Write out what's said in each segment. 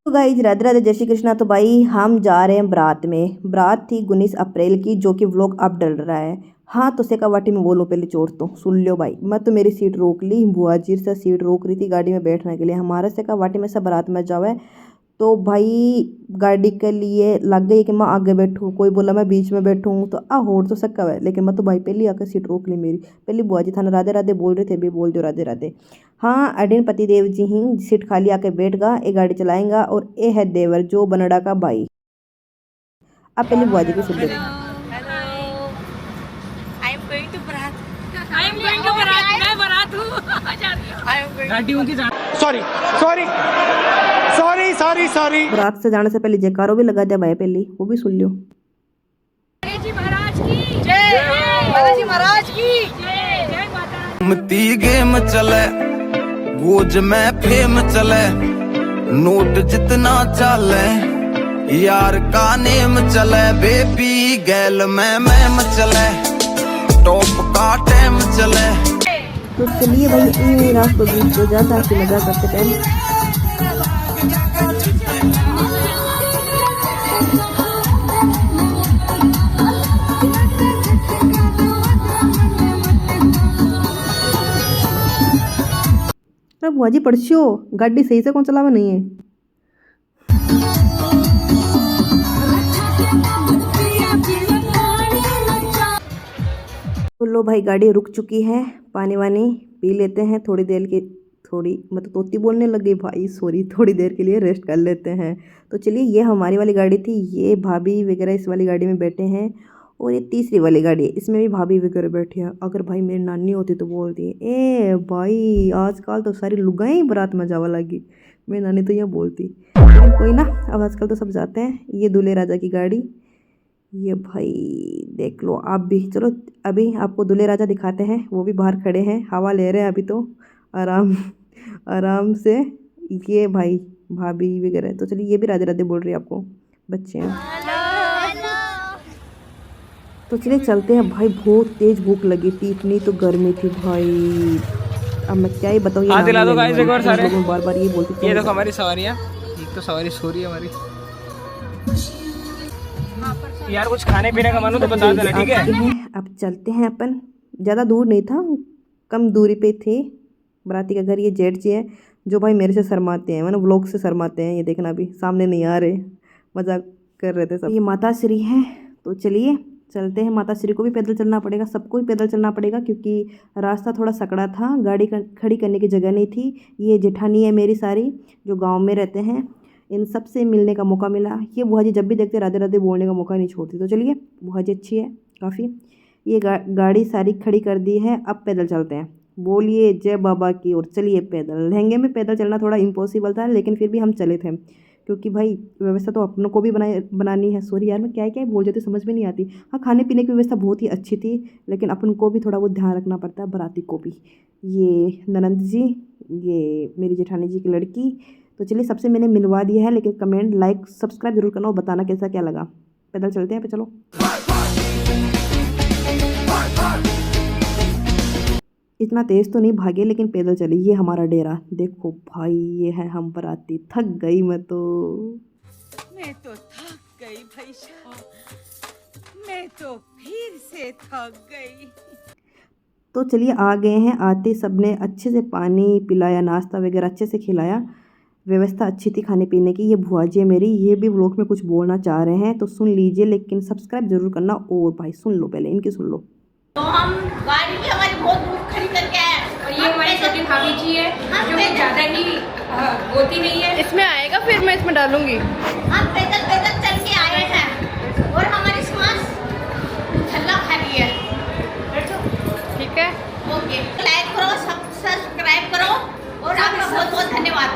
तो गाइज राधे राधे जय श्री कृष्णा। तो भाई हम जा रहे हैं बारात में। बारात थी 19 अप्रैल की, जो कि व्लॉग अब डल रहा है। हाँ तो सेकावाटी में बोलो पहले चोट तो सुन लो भाई। मैं तो मेरी सीट रोक ली, बुआ जी से सीट रोक रही थी गाड़ी में बैठने के लिए। हमारे सेकावाटी में सब बारात में जावे तो भाई गाड़ी के लिए लग गई कि मैं आगे बैठूँ, कोई बोला मैं बीच में बैठूँ, तो होड़ तो सक्का है। लेकिन मैं तो भाई पहले आकर सीट रोक ली मेरी। पहली बुआ जी थाना राधे राधे बोल रहे थे, भी बोल दो राधे राधे। हाँ अडिन पति देव जी ही सीट खाली आके बैठ गा, ये गाड़ी चलाएंगा। और ये है देवर जो बनड़ा का भाई। अब पहली बुआ जी की सुन लेते हैं। Sorry sorry sorry sorry sorry. बारात से जाने से पहले जयकारो भी लगा दिया भाई, पहले वो भी सुन लो। जी महाराज की जय, बालाजी महाराज की जय। मती गेम चले गोज में फेम चले, नोट जितना चले यार का नेम चले। बेबी गैल में मैम चले, टॉप का टाइम चले। तो चलिए भाई रात को बीच हो जाता है मजा करते टाइम। अरे बुआ जी पड़छियो गाड़ी सही से कौन चलावा नहीं है। तो लो भाई गाड़ी रुक चुकी है, पानी वानी पी लेते हैं थोड़ी देर के। थोड़ी मतलब तोती बोलने लग गई भाई, सॉरी। थोड़ी देर के लिए रेस्ट कर लेते हैं। तो चलिए ये हमारी वाली गाड़ी थी, ये भाभी वगैरह इस वाली गाड़ी में बैठे हैं। और ये तीसरी वाली गाड़ी है, इसमें भी भाभी वगैरह बैठी है। अगर भाई मेरी नानी होती तो बोलती ए भाई आजकल तो सारी लुगाई बारात में जावा लगी। मेरी नानी तो यह बोलती, लेकिन कोई ना, अब आजकल तो सब जाते हैं। ये दूल्हे राजा की गाड़ी, ये भाई देख लो आप भी। चलो अभी आपको दूल्हे राजा दिखाते हैं, वो भी बाहर खड़े हैं, हवा ले रहे हैं अभी तो आराम आराम से। ये भाई भाभी वगैरह। तो चलिए ये भी राधे राधे बोल रही है आपको, बच्चे हैं। तो चलिए चलते हैं भाई, बहुत तेज भूख लगी थी, इतनी तो गर्मी थी भाई। अब मैं क्या ही बताऊँ, हाँ दिला दो गाइस एक बार सारे। बार बार ये बोलती ये देखो हमारी सवारियाँ, एक तो सवारी सो रही है हमारी। यार कुछ खाने पीने का मन हो तो बता देना, ठीक है। अब चलते हैं अपन, ज़्यादा दूर नहीं था, कम दूरी पे थे बराती का घर। ये जेठ जी है जो भाई मेरे से शर्माते हैं, मतलब व्लॉग से शर्माते हैं। ये देखना भी सामने नहीं आ रहे, मजाक कर रहे थे सब। ये माता श्री हैं। तो चलिए चलते हैं, माता श्री को भी पैदल चलना पड़ेगा, सबको भी पैदल चलना पड़ेगा, क्योंकि रास्ता थोड़ा सकड़ा था, गाड़ी खड़ी करने की जगह नहीं थी। ये जेठानी है मेरी सारी, जो गांव में रहते हैं, इन सब से मिलने का मौका मिला। ये बुआ जी जब भी देखते राधे राधे बोलने का मौका नहीं छोड़ती। तो चलिए बुआ जी अच्छी है काफ़ी। ये गाड़ी सारी खड़ी कर दी है, अब पैदल चलते हैं। बोलिए जय बाबा की। और चलिए पैदल, लहंगे में पैदल चलना थोड़ा इम्पॉसिबल था, लेकिन फिर भी हम चले थे, क्योंकि भाई व्यवस्था तो अपनों को भी बनानी है। सॉरी यार मैं क्या क्या बोल जाती समझ में नहीं आती। हाँ खाने पीने की व्यवस्था बहुत ही अच्छी थी, लेकिन अपन को भी थोड़ा बहुत ध्यान रखना पड़ता है, बाराती को भी। ये ननंद जी, ये मेरी जेठानी जी की लड़की। तो चलिए सबसे मैंने मिलवा दिया है, लेकिन कमेंट लाइक सब्सक्राइब जरूर करना और बताना कैसा क्या लगा। पैदल चलते हैं पे, चलो। इतना तेज़ तो नहीं भागे, लेकिन पैदल चले। ये हमारा डेरा देखो भाई, ये है हम बराती। थक गई मैं तो थक गई भाई साहब, मैं तो फिर से थक गई। तो चलिए आ गए हैं। आते सबने अच्छे से पानी पिलाया, नाश्ता वगैरह अच्छे से खिलाया, व्यवस्था अच्छी थी खाने पीने की। ये भुआ जी है मेरी, ये भी व्लॉग में कुछ बोलना चाह रहे हैं तो सुन लीजिए, लेकिन सब्सक्राइब जरूर करना। और भाई सुन लो, पहले इनकी सुन लो। तो हम गाड़ी भी हमारी बहुत दूर खड़ी करके आए, और ये हमारी छोटी भाभी जी है जो ज़्यादा ही होती नहीं है। इसमें आएगा फिर मैं इसमें डालूंगी। हम पैदल पैदल चल के आए हैं, और हमारी सांस झल्ला खा रही है। ठीक है, ओके, लाइक करो, सब्सक्राइब करो, और आपका बहुत बहुत धन्यवाद।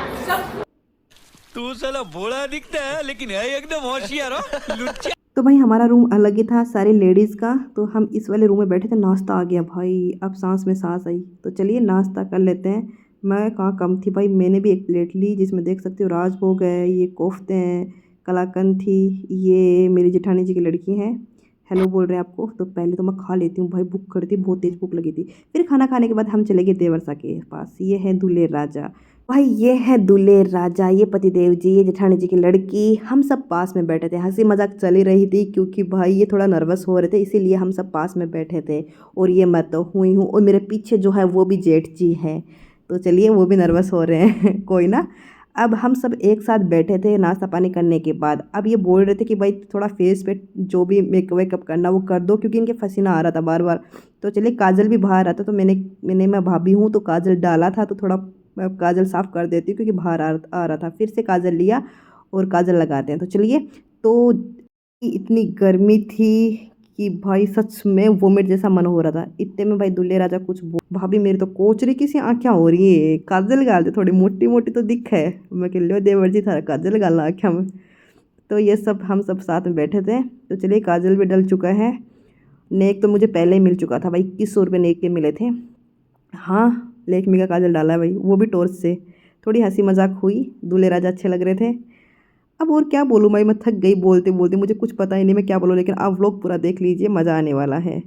तू साला भोला दिखता है लेकिन है एकदम होशियार हो लुच्चा। तो भाई हमारा रूम अलग ही था सारी लेडीज़ का, तो हम इस वाले रूम में बैठे थे। नाश्ता आ गया भाई, अब सांस में सांस आई। तो चलिए नाश्ता कर लेते हैं। मैं कहाँ कम थी भाई, मैंने भी एक प्लेट ली, जिसमें देख सकते हो राजभोग है, ये कोफ्ते हैं, कलाकंद थी। ये मेरी जेठानी जी की लड़की है हेलो बोल रहे हैं आपको। तो पहले तो मैं खा लेती हूँ भाई, भूख कर थी, बहुत तेज़ भूख लगी थी। फिर खाना खाने के बाद हम चले गए देवरसा के पास। ये है दूल्हे राजा भाई, ये है दूल्हे राजा, ये पतिदेव जी, ये जेठानी जी की लड़की। हम सब पास में बैठे थे, हंसी मजाक चली रही थी क्योंकि भाई ये थोड़ा नर्वस हो रहे थे, इसीलिए हम सब पास में बैठे थे। और ये मैं तो हुई हूँ, और मेरे पीछे जो है वो भी जेठ जी हैं। तो चलिए वो भी नर्वस हो रहे हैं कोई ना। अब हम सब एक साथ बैठे थे नाश्ता पानी करने के बाद। अब ये बोल रहे थे कि भाई थोड़ा फेस पे जो भी मेकअप वेकअप करना वो कर दो, क्योंकि इनके पसीना आ रहा था बार बार। तो चलिए काजल भी बाहर आता, तो मैं भाभी हूँ तो काजल डाला था, तो थोड़ा मैं काजल साफ़ कर देती हूँ क्योंकि बाहर आ रहा था। फिर से काजल लिया और काजल लगाते हैं। तो चलिए, तो इतनी गर्मी थी कि भाई सच में वोमिट जैसा मन हो रहा था। इतने में भाई दूल्हे राजा कुछ भाभी मेरी तो कोचरी की सी आँखें हो रही है, काजल गाल दे, थोड़ी मोटी मोटी तो दिख है। मैं कह लो देवर जी थारा काजल गाला आँखें में। तो ये सब हम सब साथ में बैठे थे। तो चलिए काजल भी डल चुका है। नेक तो मुझे पहले ही मिल चुका था भाई, 2100 रुपये नेक के मिले थे। हाँ, लेकमी का काजल डाला है भाई, वो भी टॉर्च से। थोड़ी हंसी मजाक हुई, दूल्हे राजा अच्छे लग रहे थे। अब और क्या बोलूँ भाई, मैं थक गई बोलते बोलते, मुझे कुछ पता ही नहीं मैं क्या बोलूँ। लेकिन आप व्लॉग पूरा देख लीजिए, मज़ा आने वाला है।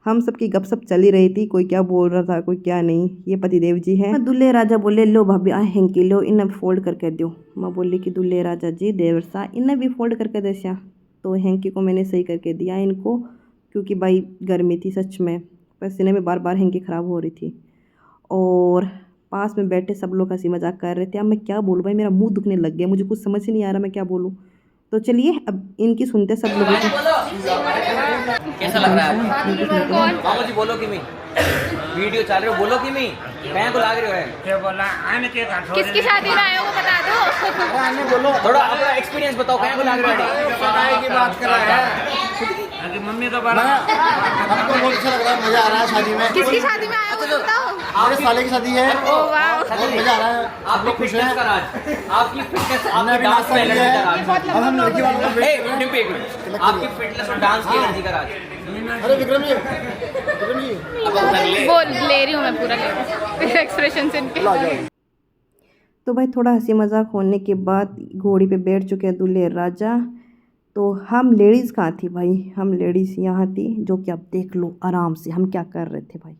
हम सबकी गपशप चली रही थी, कोई क्या बोल रहा था कोई क्या नहीं। ये पतिदेव जी हैं। दूल्हे राजा बोले लो भाभी आ हैंकी लो, इन्हें फोल्ड करके दो। मैं बोली कि दूल्हे राजा जी देवरसा इन्हें भी फोल्ड करके देसिया। तो हैंकी को मैंने सही करके दिया इनको, क्योंकि भाई गर्मी थी सच में, पसीने में बार बार हैंकी ख़राब हो रही थी। और पास में बैठे सब लोग हंसी मजाक कर रहे थे। अब मैं क्या बोलूँ भाई, मेरा मुंह दुखने लग गया, मुझे कुछ समझ ही नहीं आ रहा मैं क्या बोलूँ। तो चलिए अब इनकी सुनते सब लोगों की। कैसा लग रहा है? कौन जी बोलो कि मैं वीडियो चल रहे हो, बोलो कि मैं को लाग रहे हो है क्या बोला आने के किसकी शादी में आए हो वो बता दो। आने बोलो, थोड़ा अपना एक्सपीरियंस बताओ, क्या को लाग रहे हो? की बात कर रहा है मम्मी का बारा हमको बहुत अच्छा लग रहा है, मजा आ रहा है शादी में। किसकी शादी में आए हो वो बताओ। मेरे साले की शादी है, ओह वाह, बहुत मजा आ रहा है। आप लोग खुश हैं? आपकी फिटनेस, हमने अभी नाश्ता किया है, अब हम लड़की वालों को वेट कर रहे हैं। आपकी फिटनेस और डांस की एनर्जी का राज। अरे विक्रम जी बोल ले रही हूँ मैं, पूरा ले रही हूँ एक्सप्रेशन से इनके। तो भाई थोड़ा हंसी मजाक होने के बाद घोड़ी पे बैठ चुके हैं दूल्हे राजा। तो हम लेडीज़ कहाँ थी भाई, हम लेडीज़ यहाँ थी, जो कि आप देख लो आराम से हम क्या कर रहे थे भाई।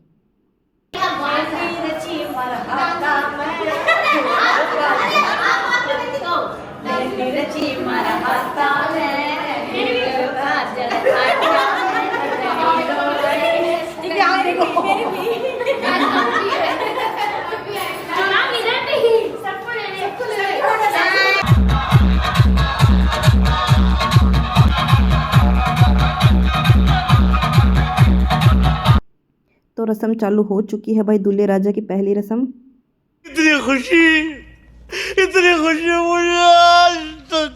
तो रस्म चालू हो चुकी है भाई, दूल्हे राजा की पहली रस्म। इतनी खुशी मुझे आज तक।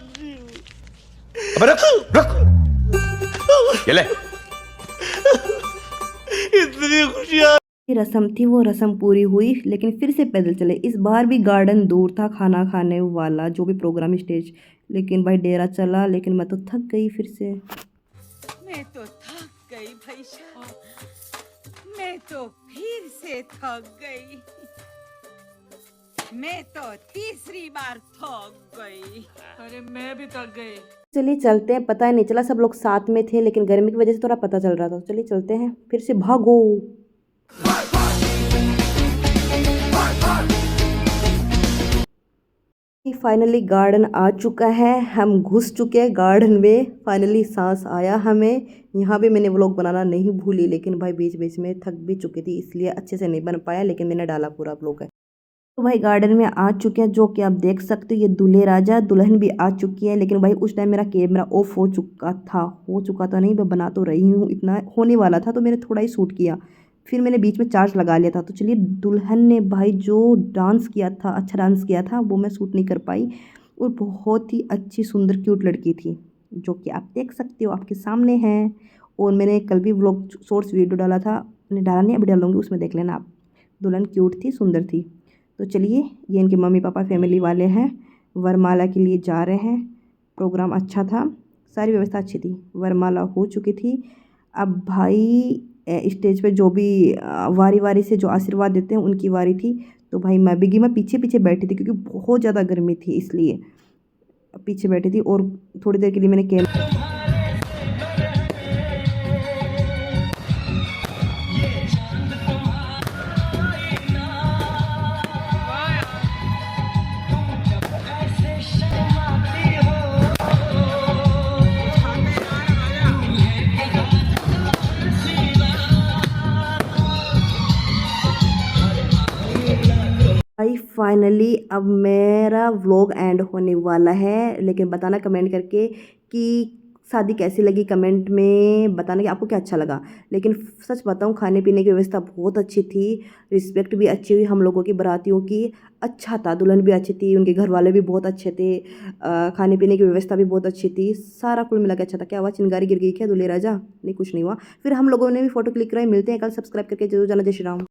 अबे रुक ये ले। इतनी खुशी रस्म थी वो रस्म पूरी हुई, लेकिन फिर से पैदल चले। इस बार भी गार्डन दूर था खाना खाने वाला, जो भी प्रोग्राम स्टेज। लेकिन भाई डेरा चला, लेकिन मैं तो थक गई फिर से। मैं तो थक गई भाई साहब, मैं तो फिर से थक गई, मैं तो तीसरी बार थक गई। अरे मैं भी थक गई। चलिए चलते हैं, पता ही नहीं चला सब लोग साथ में थे, लेकिन गर्मी की वजह से थोड़ा पता चल रहा था। चलिए चलते हैं, फिर से भागो। फाइनली गार्डन आ चुका है, हम घुस चुके हैं गार्डन में। फाइनली सांस आया हमें। यहाँ भी मैंने व्लॉग बनाना नहीं भूली, लेकिन भाई बीच बीच में थक भी चुकी थी, इसलिए अच्छे से नहीं बन पाया, लेकिन मैंने डाला पूरा व्लॉग है। तो भाई गार्डन में आ चुके हैं, जो कि आप देख सकते हो। ये दूल्हे राजा दुल्हन भी आ चुकी है, लेकिन भाई उस टाइम मेरा कैमरा ऑफ हो चुका था नहीं, मैं बना तो रही हूँ, इतना होने वाला था तो मैंने थोड़ा ही शूट किया, फिर मैंने बीच में चार्ज लगा लिया था। तो चलिए, दुल्हन ने भाई जो डांस किया था, अच्छा डांस किया था, वो मैं शूट नहीं कर पाई। और बहुत ही अच्छी सुंदर क्यूट लड़की थी, जो कि आप देख सकते हो, आपके सामने है। और मैंने कल भी व्लॉग शॉर्ट्स वीडियो डाला था, मैंने डाला नहीं, अभी डालूंगी, उसमें देख लेना आप। दुल्हन क्यूट थी, सुंदर थी। तो चलिए, ये इनके मम्मी पापा फैमिली वाले हैं, वरमाला के लिए जा रहे हैं। प्रोग्राम अच्छा था, सारी व्यवस्था अच्छी थी, वरमाला हो चुकी थी। अब भाई स्टेज पे जो भी वारी वारी से जो आशीर्वाद देते हैं उनकी वारी थी। तो भाई मैं पीछे पीछे बैठी थी, क्योंकि बहुत ज़्यादा गर्मी थी, इसलिए पीछे बैठी थी। और थोड़ी देर के लिए मैंने फाइनली अब मेरा व्लॉग एंड होने वाला है, लेकिन बताना कमेंट करके कि शादी कैसी लगी, कमेंट में बताना कि आपको क्या अच्छा लगा। लेकिन सच बताऊं, खाने पीने की व्यवस्था बहुत अच्छी थी, रिस्पेक्ट भी अच्छी हुई हम लोगों की, बारातियों की। अच्छा था, दुल्हन भी अच्छी थी, उनके घर वाले भी बहुत अच्छे थे, खाने पीने की व्यवस्था भी बहुत अच्छी थी, सारा कुल मिला के अच्छा था। क्या हुआ, चिंगारी गिर गई क्या दूल्हे राजा? नहीं, कुछ नहीं हुआ। फिर हम लोगों ने भी फोटो क्लिक कराई। मिलते हैं कल, सब्सक्राइब करके जरूर जाना। जय श्री राम।